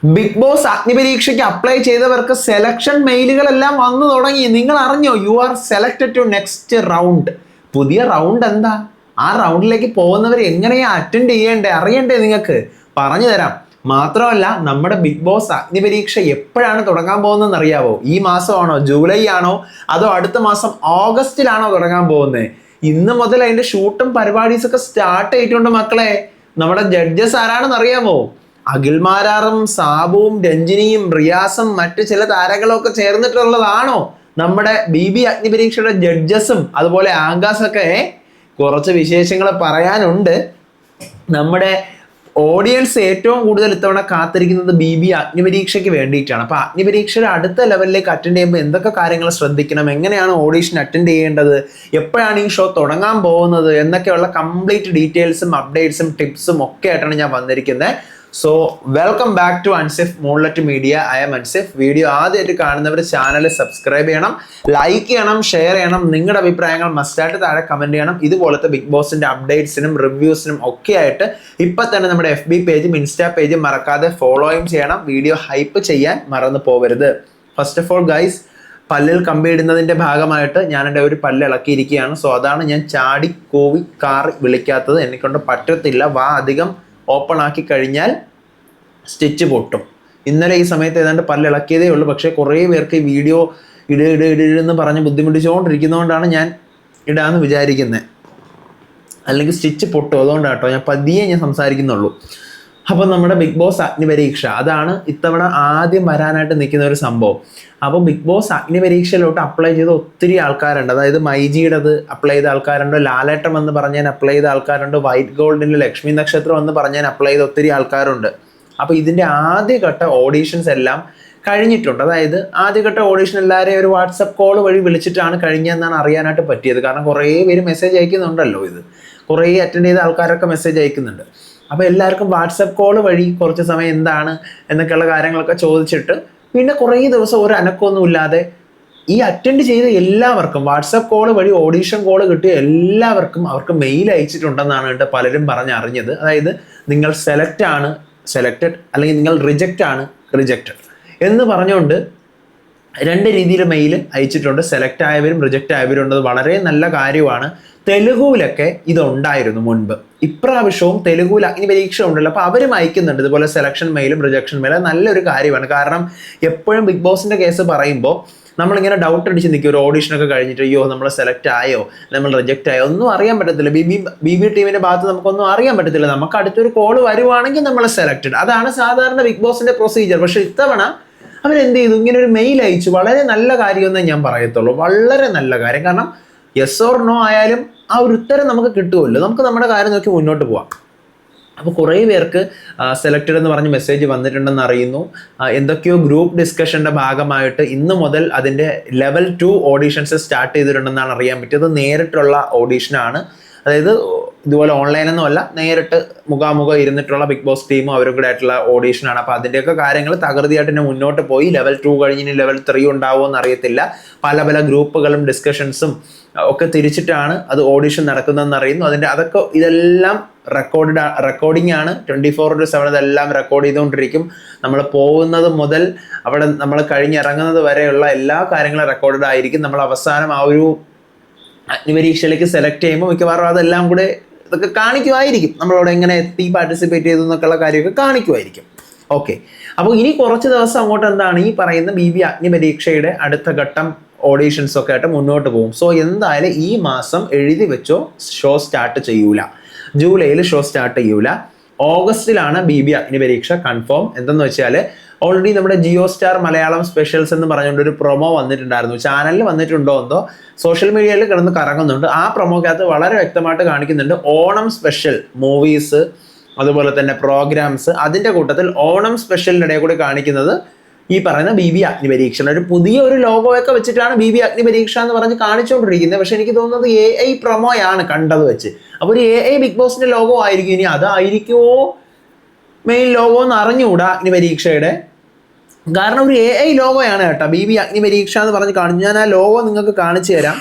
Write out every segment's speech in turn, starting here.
Big Boss അഗ്നിപരീക്ഷയ്ക്ക് apply ചെയ്തവർക്ക് selection മെയിലുകളെല്ലാം വന്നു തുടങ്ങി. നിങ്ങൾ അറിഞ്ഞോ? You are selected to next round. പുതിയ റൗണ്ട് എന്താ? ആ റൗണ്ടിലേക്ക് പോകുന്നവർ എങ്ങനെയാ അറ്റൻഡ് ചെയ്യേണ്ടേ അറിയണ്ടേ? നിങ്ങൾക്ക് പറഞ്ഞു തരാം. മാത്രമല്ല, നമ്മുടെ ബിഗ് ബോസ് അഗ്നിപരീക്ഷ എപ്പോഴാണ് തുടങ്ങാൻ പോകുന്നതെന്ന് അറിയാവോ? ഈ മാസമാണോ, ജൂലൈ ആണോ, അതോ അടുത്ത മാസം ഓഗസ്റ്റിലാണോ തുടങ്ങാൻ പോകുന്നത്? ഇന്ന് മുതൽ അതിന്റെ ഷൂട്ടും പരിപാടീസ് ഒക്കെ സ്റ്റാർട്ട് ചെയ്തിട്ടുണ്ട് മക്കളെ. നമ്മുടെ ജഡ്ജസ് ആരാണെന്ന് അറിയാമോ? അഖിൽമാരാറും സാബുവും രഞ്ജിനിയും റിയാസും മറ്റു ചില താരങ്ങളും ഒക്കെ ചേർന്നിട്ടുള്ളതാണോ നമ്മുടെ BB അഗ്നിപരീക്ഷയുടെ ജഡ്ജസും അതുപോലെ ആങ്കാസൊക്കെ? കുറച്ച് വിശേഷങ്ങൾ പറയാനുണ്ട്. നമ്മുടെ ഓഡിയൻസ് ഏറ്റവും കൂടുതൽ ഇത്തവണ കാത്തിരിക്കുന്നത് BB അഗ്നിപരീക്ഷയ്ക്ക് വേണ്ടിയിട്ടാണ്. അപ്പൊ അഗ്നിപരീക്ഷയുടെ അടുത്ത ലെവലിലേക്ക് അറ്റൻഡ് ചെയ്യുമ്പോൾ എന്തൊക്കെ കാര്യങ്ങൾ ശ്രദ്ധിക്കണം, എങ്ങനെയാണ് ഓഡീഷൻ അറ്റൻഡ് ചെയ്യേണ്ടത്, എപ്പോഴാണ് ഈ ഷോ തുടങ്ങാൻ പോകുന്നത് എന്നൊക്കെയുള്ള കംപ്ലീറ്റ് ഡീറ്റെയിൽസും അപ്ഡേറ്റ്സും ടിപ്സും ഒക്കെ ആയിട്ടാണ് ഞാൻ വന്നിരിക്കുന്നത്. So welcome back to Ansif moonlight media. I am Ansif. Video ആദ്യമായിട്ട് കാണുന്നവർ ചാനൽ സബ്സ്ക്രൈബ് ചെയ്യണം, ലൈക്ക് ചെയ്യണം, ഷെയർ ചെയ്യണം. നിങ്ങളുടെ അഭിപ്രായങ്ങൾ മസ്റ്റായിട്ട് താഴെ കമന്റ് ചെയ്യണം. ഇതുപോലത്തെ ബിഗ് ബോസിന്റെ അപ്ഡേറ്റ്സിനും റിവ്യൂസിനും ഒക്കെ ആയിട്ട് ഇപ്പൊ തന്നെ നമ്മുടെ FB പേജും ഇൻസ്റ്റാ പേജും മറക്കാതെ ഫോളോയും ചെയ്യണം. വീഡിയോ ഹൈപ്പ് ചെയ്യാൻ മറന്നു പോകരുത്. ഫസ്റ്റ് ഓഫ് ഓൾ ഗൈസ്, പല്ലിൽ കമ്പിയിടുന്നതിന്റെ ഭാഗമായിട്ട് ഞാൻ എൻ്റെ ഒരു പല്ല് ഇളക്കിയിരിക്കുകയാണ്. സോ അതാണ് ഞാൻ ചാടി കൂവി കാറി വിളിക്കാത്തത്. എന്നെക്കൊണ്ട് പറ്റത്തില്ല. വാ അധികം ഓപ്പൺ ആക്കി കഴിഞ്ഞാൽ സ്റ്റിച്ച് പൊട്ടും. ഇന്നലെ ഈ സമയത്ത് ഏതാണ്ട് പല്ലിളക്കിയതേ ഉള്ളൂ. പക്ഷേ കുറേ പേർക്ക് ഈ വീഡിയോ ഇടെന്ന് പറഞ്ഞ് ബുദ്ധിമുട്ടിച്ചുകൊണ്ടിരിക്കുന്നതുകൊണ്ടാണ് ഞാൻ ഇടാന്ന് വിചാരിക്കുന്നത്. അല്ലെങ്കിൽ സ്റ്റിച്ച് പൊട്ടും. അതുകൊണ്ടാണ് കേട്ടോ ഞാൻ പതിയെ സംസാരിക്കുന്നുള്ളൂ. അപ്പം നമ്മുടെ ബിഗ് ബോസ് അഗ്നിപരീക്ഷ അതാണ് ഇത്തവണ ആദ്യം വരാനായിട്ട് നിൽക്കുന്ന ഒരു സംഭവം. അപ്പോൾ ബിഗ് ബോസ് അഗ്നിപരീക്ഷയിലോട്ട് അപ്ലൈ ചെയ്ത ഒത്തിരി ആൾക്കാരുണ്ട്. അതായത് മൈജിയുടേത് അപ്ലൈ ചെയ്ത ആൾക്കാരുണ്ട്, ലാലേട്ടം എന്ന് പറഞ്ഞാൽ അപ്ലൈ ചെയ്ത ആൾക്കാരുണ്ട്, വൈറ്റ് ഗോൾഡിൻ്റെ ലക്ഷ്മി നക്ഷത്രം എന്ന് പറഞ്ഞാൽ അപ്ലൈ ചെയ്ത ഒത്തിരി ആൾക്കാരുണ്ട്. അപ്പോൾ ഇതിൻ്റെ ആദ്യഘട്ട ഓഡീഷൻസ് എല്ലാം കഴിഞ്ഞിട്ടുണ്ട്. അതായത് ആദ്യഘട്ട ഓഡീഷൻ എല്ലാവരെയും ഒരു വാട്സപ്പ് കോൾ വഴി വിളിച്ചിട്ടാണ് കഴിഞ്ഞതെന്നാണ് അറിയാനായിട്ട് പറ്റിയത്. കാരണം കുറേ പേര് മെസ്സേജ് അയക്കുന്നുണ്ടല്ലോ. ഇത് കുറേ അറ്റൻഡ് ചെയ്ത ആൾക്കാരൊക്കെ മെസ്സേജ് അയക്കുന്നുണ്ട്. അപ്പോൾ എല്ലാവർക്കും വാട്സപ്പ് കോൾ വഴി കുറച്ച് സമയം എന്താണ് എന്നൊക്കെയുള്ള കാര്യങ്ങളൊക്കെ ചോദിച്ചിട്ട് പിന്നെ കുറേ ദിവസം ഒരു അനക്കമൊന്നും ഇല്ലാതെ ഈ അറ്റൻഡ് ചെയ്ത എല്ലാവർക്കും വാട്സപ്പ് കോൾ വഴി ഓഡീഷൻ കോൾ കിട്ടിയ എല്ലാവർക്കും അവർക്ക് മെയിൽ അയച്ചിട്ടുണ്ടെന്നാണ് കേട്ടോ പലരും പറഞ്ഞറിഞ്ഞത്. അതായത് നിങ്ങൾ സെലക്റ്റഡ് അല്ലെങ്കിൽ നിങ്ങൾ റിജക്റ്റ് ആണ് റിജക്റ്റഡ് എന്ന് പറഞ്ഞുകൊണ്ട് രണ്ട് രീതിയിൽ മെയിൽ അയച്ചിട്ടുണ്ട്. സെലക്ട് ആയവരും റിജക്റ്റ് ആയവരും ഉണ്ട്. വളരെ നല്ല കാര്യമാണ്. തെലുഗുവിലൊക്കെ ഇതുണ്ടായിരുന്നു മുൻപ്. ഇപ്രാവശ്യവും തെലുഗുവിൽ അഗ്നിപരീക്ഷ ഉണ്ടല്ലോ. അപ്പോൾ അവരും അയക്കുന്നുണ്ട് ഇതുപോലെ സെലക്ഷൻ മെയിലും റിജക്ഷൻ മെയിലും. നല്ലൊരു കാര്യമാണ്. കാരണം എപ്പോഴും ബിഗ് ബോസിന്റെ കേസ് പറയുമ്പോൾ നമ്മളിങ്ങനെ ഡൗട്ട് അടിച്ച് നിൽക്കും. ഒരു ഓഡീഷനൊക്കെ കഴിഞ്ഞിട്ട് അയ്യോ നമ്മൾ സെലക്ട് ആയോ, നമ്മൾ റിജക്റ്റ് ആയോ, ഒന്നും അറിയാൻ പറ്റത്തില്ല. BB ടീമിന്റെ ഭാഗത്ത് നമുക്കൊന്നും അറിയാൻ പറ്റത്തില്ല. നമുക്ക് അടുത്തൊരു കോൾ വരുവാണെങ്കിൽ നമ്മൾ സെലക്റ്റഡ്. അതാണ് സാധാരണ ബിഗ് ബോസിന്റെ പ്രൊസീജിയർ. പക്ഷെ ഇത്തവണ അവരെന്ത് ചെയ്തു? ഇങ്ങനെ ഒരു മെയിൽ അയച്ചു. വളരെ നല്ല കാര്യമെന്നേ ഞാൻ പറയത്തുള്ളൂ. വളരെ നല്ല കാര്യം. കാരണം യെസ് ഓർ നോ ആയാലും ആ ഒരു ഉത്തരം നമുക്ക് കിട്ടുമല്ലോ. നമുക്ക് നമ്മുടെ കാര്യം നോക്കി മുന്നോട്ട് പോവാം. അപ്പോൾ കുറേ പേർക്ക് സെലക്റ്റഡ് എന്ന് പറഞ്ഞ് മെസ്സേജ് വന്നിട്ടുണ്ടെന്ന് അറിയുന്നു. എന്തൊക്കെയോ ഗ്രൂപ്പ് ഡിസ്കഷൻ്റെ ഭാഗമായിട്ട് ഇന്ന് മുതൽ അതിൻ്റെ ലെവൽ 2 ഓഡീഷൻസ് സ്റ്റാർട്ട് ചെയ്തിട്ടുണ്ടെന്നാണ് അറിയാൻ പറ്റിയത്. നേരിട്ടുള്ള ഓഡീഷനാണ്. അതായത് ഇതുപോലെ ഓൺലൈനൊന്നും അല്ല, നേരിട്ട് മുഖാമുഖം ഇരുന്നിട്ടുള്ള ബിഗ് ബോസ് ടീമും അവരും കൂടെ ആയിട്ടുള്ള ഓഡീഷനാണ്. അപ്പോൾ അതിൻ്റെയൊക്കെ കാര്യങ്ങൾ തകൃതിയായിട്ട് തന്നെ മുന്നോട്ട് പോയി. ലെവൽ 2 കഴിഞ്ഞ് ലെവൽ 3 ഉണ്ടാവുമോ എന്നറിയത്തില്ല. പല ഗ്രൂപ്പുകളും ഡിസ്കഷൻസും ഒക്കെ തിരിച്ചിട്ടാണ് അത് ഓഡീഷൻ നടക്കുന്നതെന്ന് അറിയുന്നു. ഇതെല്ലാം റെക്കോർഡിംഗ് ആണ്. 24/7 ഇതെല്ലാം റെക്കോർഡ് ചെയ്തുകൊണ്ടിരിക്കും. നമ്മൾ പോകുന്നത് മുതൽ അവിടെ നമ്മൾ കഴിഞ്ഞിറങ്ങുന്നത് വരെയുള്ള എല്ലാ കാര്യങ്ങളും റെക്കോർഡഡ് ആയിരിക്കും. നമ്മൾ അവസാനം ആ ഒരു അഗ്നിപരീക്ഷയിലേക്ക് സെലക്ട് ചെയ്യുമ്പോൾ മിക്കവാറും അതെല്ലാം കൂടെ ഇതൊക്കെ കാണിക്കുമായിരിക്കും. നമ്മളവിടെ എങ്ങനെ എത്തി, പാർട്ടിസിപ്പേറ്റ് ചെയ്തു എന്നൊക്കെയുള്ള കാര്യമൊക്കെ കാണിക്കുമായിരിക്കും. ഓക്കെ. അപ്പോൾ ഇനി കുറച്ച് ദിവസം അങ്ങോട്ട് എന്താണ് ഈ പറയുന്ന BB അഗ്നിപരീക്ഷയുടെ അടുത്ത ഘട്ടം ഓഡീഷൻസ് ഒക്കെ ആയിട്ട് മുന്നോട്ട് പോകും. സോ എന്തായാലും ഈ മാസം എഴുതി വെച്ചോ ഷോ സ്റ്റാർട്ട് ചെയ്യൂല. ജൂലൈയിൽ ഷോ സ്റ്റാർട്ട് ചെയ്യൂല. ഓഗസ്റ്റിലാണ് BB അഗ്നിപരീക്ഷ കൺഫേം. എന്തെന്ന് വെച്ചാൽ ഓൾറെഡി നമ്മുടെ ജിയോ സ്റ്റാർ മലയാളം സ്പെഷ്യൽസ് എന്ന് പറഞ്ഞുകൊണ്ട് ഒരു പ്രൊമോ വന്നിട്ടുണ്ടായിരുന്നു. ചാനലിൽ വന്നിട്ടുണ്ടോ എന്തോ സോഷ്യൽ മീഡിയയിൽ കിടന്ന് കറങ്ങുന്നുണ്ട്. ആ പ്രൊമോക്കകത്ത് വളരെ വ്യക്തമായിട്ട് കാണിക്കുന്നുണ്ട് ഓണം സ്പെഷ്യൽ മൂവീസ്, അതുപോലെ തന്നെ പ്രോഗ്രാംസ്. അതിൻ്റെ കൂട്ടത്തിൽ ഓണം സ്പെഷ്യലിൻ്റെ ഇടയിൽ കൂടി കാണിക്കുന്നത് ഈ പറയുന്ന BB അഗ്നിപരീക്ഷ. ഒരു പുതിയ ഒരു ലോഗോയൊക്കെ വെച്ചിട്ടാണ് BB അഗ്നിപരീക്ഷ എന്ന് പറഞ്ഞ് കാണിച്ചുകൊണ്ടിരിക്കുന്നത്. പക്ഷെ എനിക്ക് തോന്നുന്നത് AI പ്രൊമോയാണ് കണ്ടത് വെച്ച്. അപ്പോൾ ഒരു AI ബിഗ് ബോസിന്റെ ലോഗോ ആയിരിക്കും. ഇനി അതായിരിക്കുമോ മെയിൻ ലോഗോ എന്ന് അറിഞ്ഞുകൂടാ അഗ്നിപരീക്ഷയുടെ. കാരണം ഒരു AI ലോഗോയാണ് കേട്ടോ BB അഗ്നിപരീക്ഷ എന്ന് പറഞ്ഞ് കാണിച്ചു. ഞാൻ ആ ലോഗോ നിങ്ങൾക്ക് കാണിച്ചു തരാം.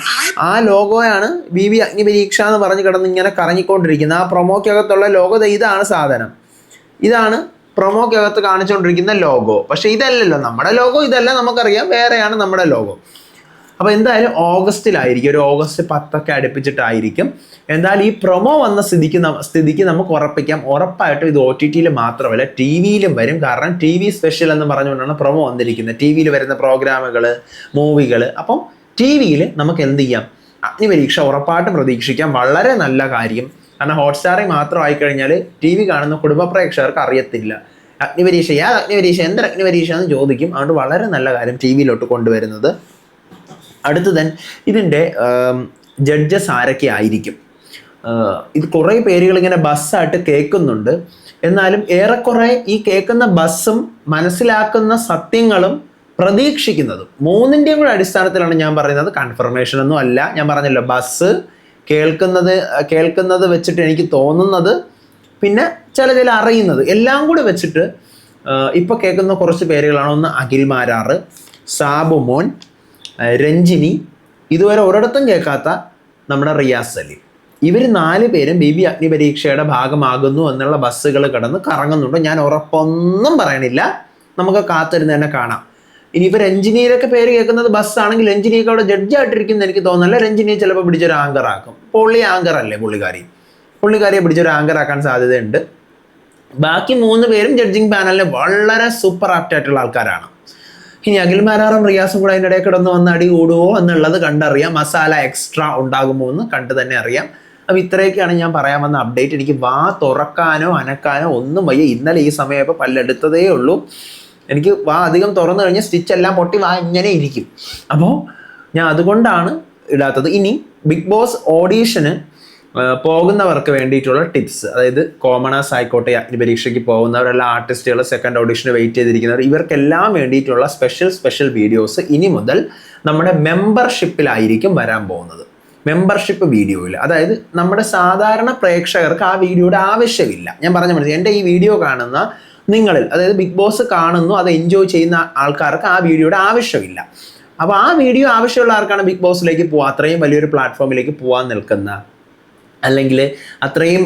ആ ലോഗോയാണ് BB അഗ്നിപരീക്ഷ എന്ന് പറഞ്ഞ് കിടന്ന് ഇങ്ങനെ കറങ്ങിക്കൊണ്ടിരിക്കുന്നത്. ആ പ്രൊമോക്കകത്തുള്ള ലോഗോ ഇതാണ് സാധനം. ഇതാണ് പ്രൊമോക്കകത്ത് കാണിച്ചുകൊണ്ടിരിക്കുന്ന ലോഗോ. പക്ഷെ ഇതല്ലല്ലോ നമ്മുടെ ലോഗോ, ഇതല്ല, നമുക്കറിയാം, വേറെയാണ് നമ്മുടെ ലോഗോ. അപ്പോൾ എന്തായാലും ഓഗസ്റ്റിലായിരിക്കും, ഒരു ഓഗസ്റ്റ് 10 അടുപ്പിച്ചിട്ടായിരിക്കും. എന്തായാലും ഈ പ്രൊമോ വന്ന സ്ഥിതിക്ക് നമുക്ക് ഉറപ്പിക്കാം, ഉറപ്പായിട്ടും ഇത് OTT മാത്രമല്ല TV വരും. കാരണം TV സ്പെഷ്യൽ എന്ന് പറഞ്ഞുകൊണ്ടാണ് പ്രൊമോ വന്നിരിക്കുന്നത്. TV വരുന്ന പ്രോഗ്രാമുകൾ, മൂവികൾ. അപ്പം TV നമുക്ക് എന്ത് ചെയ്യാം, അഗ്നിപരീക്ഷ ഉറപ്പായിട്ടും പ്രതീക്ഷിക്കാം. വളരെ നല്ല കാര്യം. കാരണം ഹോട്ട്സ്റ്റാറിൽ മാത്രം ആയിക്കഴിഞ്ഞാൽ TV കാണുന്ന കുടുംബ പ്രേക്ഷകർക്ക് അറിയത്തില്ല അഗ്നിപരീക്ഷ, എന്തൊരു അഗ്നിപരീക്ഷ എന്ന് ചോദിക്കും. അതുകൊണ്ട് വളരെ നല്ല കാര്യം TV കൊണ്ടുവരുന്നത്. അടുത്ത് തന്നെ ഇതിൻ്റെ ജഡ്ജസ് ആരൊക്കെ ആയിരിക്കും. ഇത് കുറേ പേരുകൾ ഇങ്ങനെ ബസ്സായിട്ട് കേൾക്കുന്നുണ്ട്. എന്നാലും ഏറെക്കുറെ ഈ കേൾക്കുന്ന ബസ്സും മനസ്സിലാക്കുന്ന സത്യങ്ങളും പ്രതീക്ഷിക്കുന്നതും മൂന്നിൻ്റെയും കൂടെ അടിസ്ഥാനത്തിലാണ് ഞാൻ പറയുന്നത്. കൺഫർമേഷൻ ഒന്നും അല്ല. ഞാൻ പറഞ്ഞല്ലോ, ബസ് കേൾക്കുന്നത് വെച്ചിട്ട് എനിക്ക് തോന്നുന്നത്, പിന്നെ ചില അറിയുന്നത്, എല്ലാം കൂടി വെച്ചിട്ട് ഇപ്പോൾ കേൾക്കുന്ന കുറച്ച് പേരുകളാണ്. ഒന്ന് അഖിൽ മാരാറ്, സാബുമോൻ, രഞ്ജിനി, ഇതുവരെ ഒരിടത്തും കേൾക്കാത്ത നമ്മുടെ റിയാസ് അലി. ഇവർ 4 പേരും BB അഗ്നിപരീക്ഷയുടെ ഭാഗമാകുന്നു എന്നുള്ള ബസ്സുകൾ കിടന്ന് കറങ്ങുന്നുണ്ട്. ഞാൻ ഉറപ്പൊന്നും പറയണില്ല, നമുക്ക് കാത്തിരുന്ന് തന്നെ കാണാം. ഇനിയിപ്പോൾ രഞ്ജിനിയിലൊക്കെ പേര് കേൾക്കുന്നത് ബസ്സാണെങ്കിൽ രഞ്ജിനിയൊക്കെ അവിടെ ജഡ്ജായിട്ടിരിക്കുന്നത് എനിക്ക് തോന്നുന്നില്ല. രഞ്ജിനിയെ ചിലപ്പോൾ പിടിച്ചൊരു ആങ്കർ ആക്കും. ആങ്കർ അല്ലേ പുള്ളിക്കാരിയെ പിടിച്ചൊരു ആങ്കർ ആക്കാൻ സാധ്യതയുണ്ട്. ബാക്കി 3 പേരും ജഡ്ജിങ് പാനലിന് വളരെ സൂപ്പർ ആപ്റ്റായിട്ടുള്ള ആൾക്കാരാണ്. ഇനി അഖിൽ മാരാറും റിയാസും കൂടെ അതിൻ്റെ ഇടയിൽ കിടന്ന് വന്ന് അടി കൂടുമോ എന്നുള്ളത് കണ്ടറിയാം. മസാല എക്സ്ട്രാ ഉണ്ടാകുമോ എന്ന് കണ്ട് തന്നെ അറിയാം. അപ്പോൾ ഇത്രയൊക്കെയാണ് ഞാൻ പറയാൻ വന്ന അപ്ഡേറ്റ്. എനിക്ക് വാ തുറക്കാനോ അനക്കാനോ ഒന്നും വയ്യ. ഇന്നലെ ഈ സമയപ്പോൾ പല്ലെടുത്തതേ ഉള്ളൂ. എനിക്ക് വാ അധികം തുറന്നു കഴിഞ്ഞാൽ സ്റ്റിച്ചെല്ലാം പൊട്ടി വാ ഇങ്ങനെ ഇരിക്കും. അപ്പോൾ ഞാൻ അതുകൊണ്ടാണ് ഇടാത്തത്. ഇനി ബിഗ് ബോസ് ഓഡീഷന് പോകുന്നവർക്ക് വേണ്ടിയിട്ടുള്ള ടിപ്സ്, അതായത് കോമണേഴ്സ് ആയിക്കോട്ടെ, അഗ്നിപരീക്ഷയ്ക്ക് പോകുന്നവരെല്ലാം ആർട്ടിസ്റ്റുകൾ, സെക്കൻഡ് ഓഡീഷന് വെയിറ്റ് ചെയ്തിരിക്കുന്നവർ, ഇവർക്കെല്ലാം വേണ്ടിയിട്ടുള്ള സ്പെഷ്യൽ വീഡിയോസ് ഇനി മുതൽ നമ്മുടെ മെമ്പർഷിപ്പിലായിരിക്കും വരാൻ പോകുന്നത്. മെമ്പർഷിപ്പ് വീഡിയോയിൽ, അതായത് നമ്മുടെ സാധാരണ പ്രേക്ഷകർക്ക് ആ വീഡിയോയുടെ ആവശ്യമില്ല. ഞാൻ പറഞ്ഞ മനസ്സിലായി, എൻ്റെ ഈ വീഡിയോ കാണുന്ന നിങ്ങളിൽ, അതായത് ബിഗ് ബോസ് കാണുന്നു, അത് എൻജോയ് ചെയ്യുന്ന ആൾക്കാർക്ക് ആ വീഡിയോയുടെ ആവശ്യമില്ല. അപ്പോൾ ആ വീഡിയോ ആവശ്യമുള്ള ആർക്കാണ് ബിഗ് ബോസിലേക്ക് പോവുക, അത്രയും വലിയൊരു പ്ലാറ്റ്ഫോമിലേക്ക് പോകാൻ നിൽക്കുന്ന, അല്ലെങ്കിൽ അത്രയും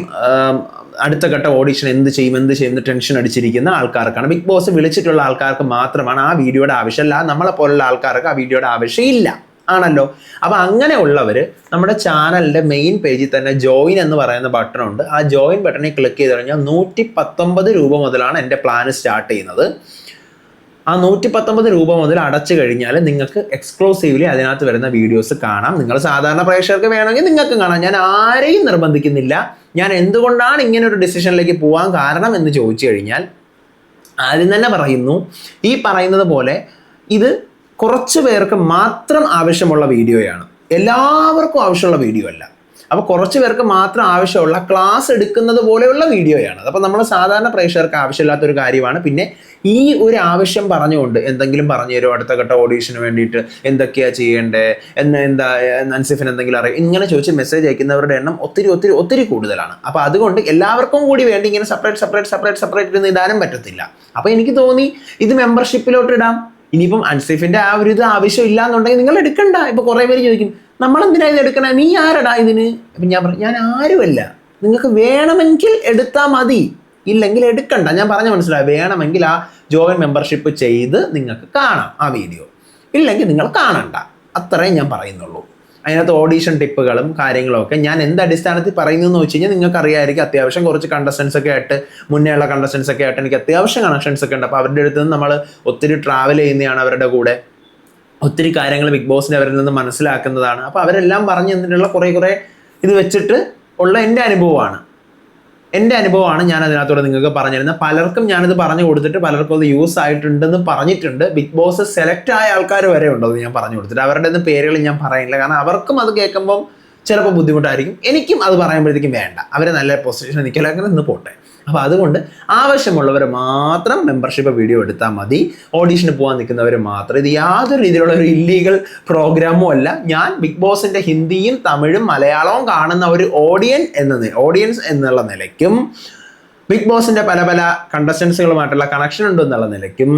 അടുത്ത ഘട്ട ഓഡിഷൻ എന്ത് ചെയ്യും ടെൻഷൻ അടിച്ചിരിക്കുന്ന ആൾക്കാർക്കാണ്. ബിഗ് ബോസ് വിളിച്ചിട്ടുള്ള ആൾക്കാർക്ക് മാത്രമാണ് ആ വീഡിയോയുടെ ആവശ്യമില്ല. നമ്മളെ പോലുള്ള ആൾക്കാർക്ക് ആ വീഡിയോയുടെ ആവശ്യമില്ല ആണല്ലോ. അപ്പോൾ അങ്ങനെയുള്ളവർ നമ്മുടെ ചാനലിൻ്റെ മെയിൻ പേജിൽ തന്നെ ജോയിൻ എന്ന് പറയുന്ന ബട്ടണുണ്ട്. ആ ജോയിൻ ബട്ടണിൽ ക്ലിക്ക് ചെയ്ത് കഴിഞ്ഞാൽ 119 രൂപ മുതലാണ് എൻ്റെ പ്ലാൻ സ്റ്റാർട്ട് ചെയ്യുന്നത്. ആ 119 രൂപ മുതൽ അടച്ചു കഴിഞ്ഞാൽ നിങ്ങൾക്ക് എക്സ്ക്ലൂസീവ്ലി അതിനകത്ത് വരുന്ന വീഡിയോസ് കാണാം. നിങ്ങൾ സാധാരണ പ്രേക്ഷകർക്ക് വേണമെങ്കിൽ നിങ്ങൾക്ക് കാണാം. ഞാൻ ആരെയും നിർബന്ധിക്കുന്നില്ല. ഞാൻ എന്തുകൊണ്ടാണ് ഇങ്ങനെ ഒരു ഡിസിഷനിലേക്ക് പോകാൻ കാരണം എന്ന് ചോദിച്ചു കഴിഞ്ഞാൽ, ആദ്യം തന്നെ പറയുന്നു, ഈ പറയുന്നത് പോലെ ഇത് കുറച്ച് പേർക്ക് മാത്രം ആവശ്യമുള്ള വീഡിയോയാണ്, എല്ലാവർക്കും ആവശ്യമുള്ള വീഡിയോ അല്ല. അപ്പോൾ കുറച്ച് പേർക്ക് മാത്രം ആവശ്യമുള്ള ക്ലാസ് എടുക്കുന്നത് പോലെയുള്ള വീഡിയോയാണ്. അപ്പോൾ നമ്മൾ സാധാരണ പ്രേക്ഷകർക്ക് ആവശ്യമില്ലാത്തൊരു കാര്യമാണ്. പിന്നെ ഈ ഒരു ആവശ്യം പറഞ്ഞുകൊണ്ട് എന്തെങ്കിലും പറഞ്ഞു തരുമോ, അടുത്ത ഘട്ട ഓഡീഷന് വേണ്ടിയിട്ട് എന്തൊക്കെയാണ് ചെയ്യേണ്ടത്, എന്താ അൻസിഫിന് എന്തെങ്കിലും അറിയാം, ഇങ്ങനെ ചോദിച്ച് മെസ്സേജ് അയക്കുന്നവരുടെ എണ്ണം ഒത്തിരി കൂടുതലാണ്. അപ്പോൾ അതുകൊണ്ട് എല്ലാവർക്കും കൂടി വേണ്ടി ഇങ്ങനെ സെപ്പറേറ്റ് ഇരുന്ന് ഇടാനും പറ്റത്തില്ല. അപ്പോൾ എനിക്ക് തോന്നി ഇത് മെമ്പർഷിപ്പിലോട്ട് ഇടാം. ഇനിയിപ്പം അൻസിഫിൻ്റെ ആ ഒരു ഇത് ആവശ്യമില്ല എന്നുണ്ടെങ്കിൽ നിങ്ങൾ എടുക്കണ്ട. ഇപ്പോൾ കുറേ പേര് ചോദിക്കും, നമ്മളെന്തിനാ ഇത് എടുക്കണേ, നീ ആരടാ ഇതിന്? അപ്പം ഞാൻ പറഞ്ഞു, ഞാൻ ആരുമല്ല. നിങ്ങൾക്ക് വേണമെങ്കിൽ എടുത്താൽ മതി, ഇല്ലെങ്കിൽ എടുക്കണ്ട. ഞാൻ പറഞ്ഞ മനസ്സിലായി. വേണമെങ്കിൽ ആ ജോയിൻ മെമ്പർഷിപ്പ് ചെയ്ത് നിങ്ങൾക്ക് കാണാം ആ വീഡിയോ, ഇല്ലെങ്കിൽ നിങ്ങൾ കാണണ്ട. അത്രയും ഞാൻ പറയുന്നുള്ളൂ. അതിനകത്ത് ഓഡീഷൻ ടിപ്പുകളും കാര്യങ്ങളും ഒക്കെ ഞാൻ എന്ത് അടിസ്ഥാനത്തിൽ പറയുന്നു എന്ന് വെച്ച് കഴിഞ്ഞാൽ നിങ്ങൾക്ക് അറിയാമായിരിക്കും. അത്യാവശ്യം കുറച്ച് കണ്ടസ്റ്റൻസ് ഒക്കെ ആയിട്ട്, മുന്നേ ഉള്ള കണ്ടസ്റ്റൻസ് ഒക്കെ ആയിട്ട് എനിക്ക് അത്യാവശ്യം കണക്ഷൻസ് ഒക്കെ ഉണ്ട്. അപ്പോൾ അവരുടെ അടുത്ത് നിന്ന് നമ്മൾ ഒത്തിരി ട്രാവൽ ചെയ്യുന്നതാണ്, അവരുടെ കൂടെ ഒത്തിരി കാര്യങ്ങൾ ബിഗ് ബോസിൻ്റെ അവരിൽ നിന്ന് മനസ്സിലാക്കുന്നതാണ്. അപ്പോൾ അവരെല്ലാം പറഞ്ഞു തന്നിട്ടുള്ള കുറേ ഇത് വെച്ചിട്ട് ഉള്ള എൻ്റെ അനുഭവമാണ് ഞാൻ അതിനകത്തൂടെ നിങ്ങൾക്ക് പറഞ്ഞു തരുന്നത്. പലർക്കും ഞാനിത് പറഞ്ഞു കൊടുത്തിട്ട് പലർക്കും അത് യൂസ് ആയിട്ടുണ്ടെന്ന് പറഞ്ഞിട്ടുണ്ട്. ബിഗ് ബോസ് സെലക്ട് ആയ ആൾക്കാർ വരെ ഉണ്ടത് ഞാൻ പറഞ്ഞു കൊടുത്തിട്ട്. അവരുടെ ഒന്നും പേരുകൾ ഞാൻ പറയുന്നില്ല, കാരണം അവർക്കും അത് കേൾക്കുമ്പം ചിലപ്പോൾ ബുദ്ധിമുട്ടായിരിക്കും. എനിക്കും അത് പറയുമ്പോഴത്തേക്കും വേണ്ട, അവർ നല്ല പൊസിഷനിൽ നിൽക്കില്ല, അങ്ങനെ നിന്ന് പോട്ടെ. അപ്പോൾ അതുകൊണ്ട് ആവശ്യമുള്ളവർ മാത്രം മെമ്പർഷിപ്പ് വീഡിയോ എടുത്താൽ മതി. ഓഡീഷന് പോകാൻ നിൽക്കുന്നവർ മാത്രം. ഇത് യാതൊരു രീതിയിലുള്ള ഒരു ഇല്ലീഗൽ പ്രോഗ്രാമും അല്ല. ഞാൻ ബിഗ് ബോസിൻ്റെ ഹിന്ദിയും തമിഴും മലയാളവും കാണുന്ന ഒരു ഓഡിയൻസ് എന്നുള്ള നിലയ്ക്കും, ബിഗ് ബോസിൻ്റെ പല കണ്ടസ്റ്റൻസുകളുമായിട്ടുള്ള കണക്ഷൻ ഉണ്ടെന്നുള്ള നിലയ്ക്കും,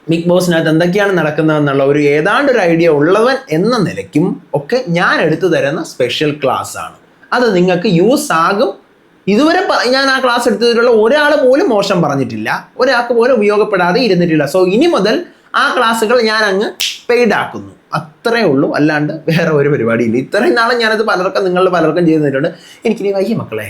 ബിഗ് ബോസിനകത്ത് എന്തൊക്കെയാണ് നടക്കുന്നതെന്നുള്ള ഒരു ഏതാണ്ട് ഒരു ഐഡിയ ഉള്ളവൻ എന്ന നിലയ്ക്കും ഒക്കെ ഞാൻ എടുത്തു തരുന്ന സ്പെഷ്യൽ ക്ലാസ് ആണ്. അത് നിങ്ങൾക്ക് യൂസ് ആകും ഇതുവരെ ഞാൻ ആ ക്ലാസ് എടുത്തതിലുള്ള ഒരാൾ പോലും മോശം പറഞ്ഞിട്ടില്ല, ഒരാൾക്ക് പോലും ഉപയോഗപ്പെടാതെ ഇരുന്നിട്ടില്ല. സോ ഇനി മുതൽ ആ ക്ലാസ്സുകൾ ഞാൻ അങ്ങ് പെയ്ഡ് ആക്കുന്നു, അത്രേ ഉള്ളൂ. അല്ലാണ്ട് വേറെ ഒരു പരിപാടിയില്ല. ഇത്രയും നാളെ ഞാനത് നിങ്ങളിൽ പലർക്കും ചെയ്ത് തന്നിട്ടുണ്ട്. എനിക്കിനി വയ്യ മക്കളെ,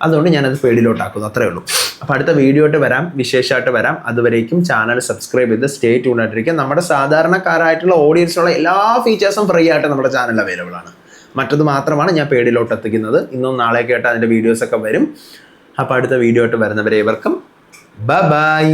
അതുകൊണ്ട് ഞാനത് പേടിലോട്ടാക്കുന്നു, അത്രേ ഉള്ളൂ. അപ്പോൾ അടുത്ത വീഡിയോ ആയിട്ട് വരാം, വിശേഷമായിട്ട് വരാം. അതുവരേക്കും ചാനൽ സബ്സ്ക്രൈബ് ചെയ്ത് സ്റ്റേ ട്യൂൺ ആയിട്ടിരിക്കുക. നമ്മുടെ സാധാരണക്കാരായിട്ടുള്ള ഓഡിയൻസിനുള്ള എല്ലാ ഫീച്ചേഴ്സും ഫ്രീ ആയിട്ട് നമ്മുടെ ചാനൽ അവൈലബിൾ ആണ്. മറ്റത് മാത്രമാണ് ഞാൻ പേടിലോട്ട് എത്തിക്കുന്നത്. ഇന്നും നാളെയൊക്കെ ആയിട്ട് അതിൻ്റെ വീഡിയോസൊക്കെ വരും. അപ്പോൾ അടുത്ത വീഡിയോ ആയിട്ട് വരുന്നവരെ ഇവർക്കും ബൈ.